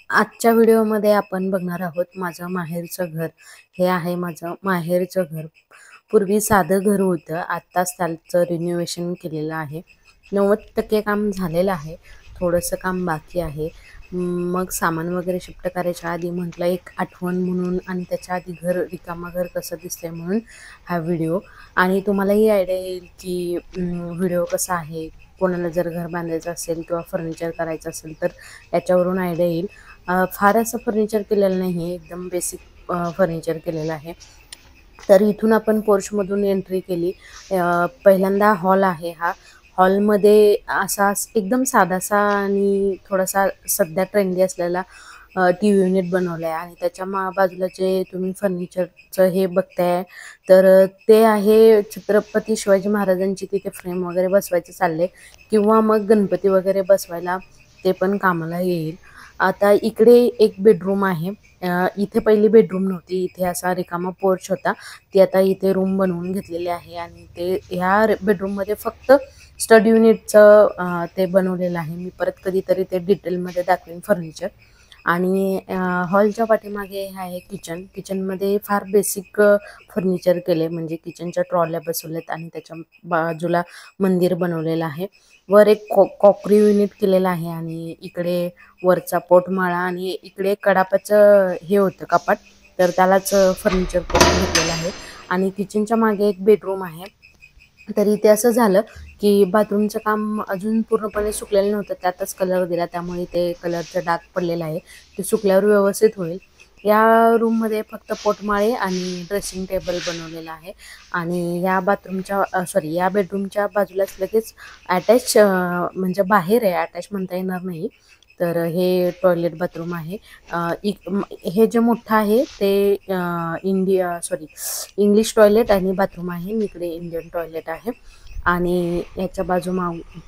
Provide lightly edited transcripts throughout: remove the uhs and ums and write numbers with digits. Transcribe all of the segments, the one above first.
आजच्या व्हिडिओमध्ये आपण बघणार आहोत माझं माहेरचं घर. हे आहे माझं माहेरचं घर. पूर्वी साधं घर होतं, आत्ताच त्याचं रिनोव्हेशन केलेलं आहे. 90% काम झालेलं आहे, थोडंसं काम बाकी आहे. मग सामान वगैरे शिफ्ट करायच्या आधी म्हटलं एक आठवण म्हणून आणि त्याच्या आधी घर रिकामा घर कसं दिसतंय म्हणून हा व्हिडिओ. आणि तुम्हालाही आयडिया येईल की व्हिडिओ कसा आहे. कोणाला जर घर बांधायचं असेल किंवा फर्निचर करायचं असेल तर याच्यावरून आयडिया येईल. फार असं फर्निचर केलेलं नाही आहे, एकदम बेसिक फर्निचर केलेलं आहे. तर इथून आपण पोर्चमधून एंट्री केली. पहिल्यांदा हॉल आहे. हा हॉलमध्ये असा एकदम साधासा आणि थोडासा सध्या ट्रेंडी असलेला टी व्ही युनिट बनवला आहे. आणि त्याच्या बाजूला जे तुम्ही फर्निचरचं हे बघताय तर ते आहे छत्रपती शिवाजी महाराजांची तिथे फ्रेम वगैरे बसवायचं चालले, किंवा मग गणपती वगैरे बसवायला ते पण कामाला येईल. आता इकडे एक बेडरूम आहे. इथे पहिली बेडरूम नव्हती, इथे असा रिकामा पोर्च होता. ती आता इथे रूम बनवून घेतलेली आहे आणि ते ह्या बेडरूममध्ये फक्त स्टडी युनिटचं ते बनवलेलं आहे. मी परत कधीतरी ते डिटेलमध्ये दाखवेन फर्निचर. आणि हॉलच्या पाठीमागे हे आहे किचन. किचनमध्ये फार बेसिक फर्निचर केले, म्हणजे किचनच्या ट्रॉल्या बसवल्यात आणि त्याच्या बाजूला मंदिर बनवलेलं आहे. वर एक कॉकरी युनिट केलेलं आहे आणि इकडे वरचा पोटमाळा आणि इकडे कडापाचं हे होतं कपाट, तर त्यालाच फर्निचर करून घेतलेलं आहे. आणि किचनच्या मागे एक बेडरूम आहे. तर इथे असं झालं की बाथरूमचं काम अजून पूर्णपणे सुकलेलं नव्हतं, त्यातच कलर दिला, त्यामुळे ते कलरचं डाग पडलेलं आहे. ते सुकल्यावर व्यवस्थित होईल. या रूममध्ये फक्त पोटमाळे आणि ड्रेसिंग टेबल बनवलेला आहे. आणि या या बेडरूमच्या बाजूलाच लगेच अटॅच, म्हणजे बाहेर आहे, अटॅच म्हणता येणार नाही. तर हे टॉयलेट बाथरूम आहे. हे जे मोठं आहे ते इंग्लिश टॉयलेट आणि बाथरूम आहे. इकडे इंडियन टॉयलेट आहे. आणि याच्या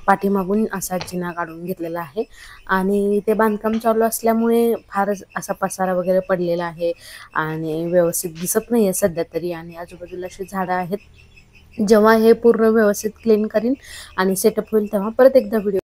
पाठीमागून असा जिना काढून घेतलेला आहे. आणि ते बांधकाम चालू असल्यामुळे फारच असा पसारा वगैरे पडलेला आहे आणि व्यवस्थित दिसत नाही आहे सध्या तरी. आणि आजूबाजूला अशी झाडं आहेत. जेव्हा हे पूर्ण व्यवस्थित क्लीन करीन आणि सेटअप होईल तेव्हा परत एकदा व्हिडिओ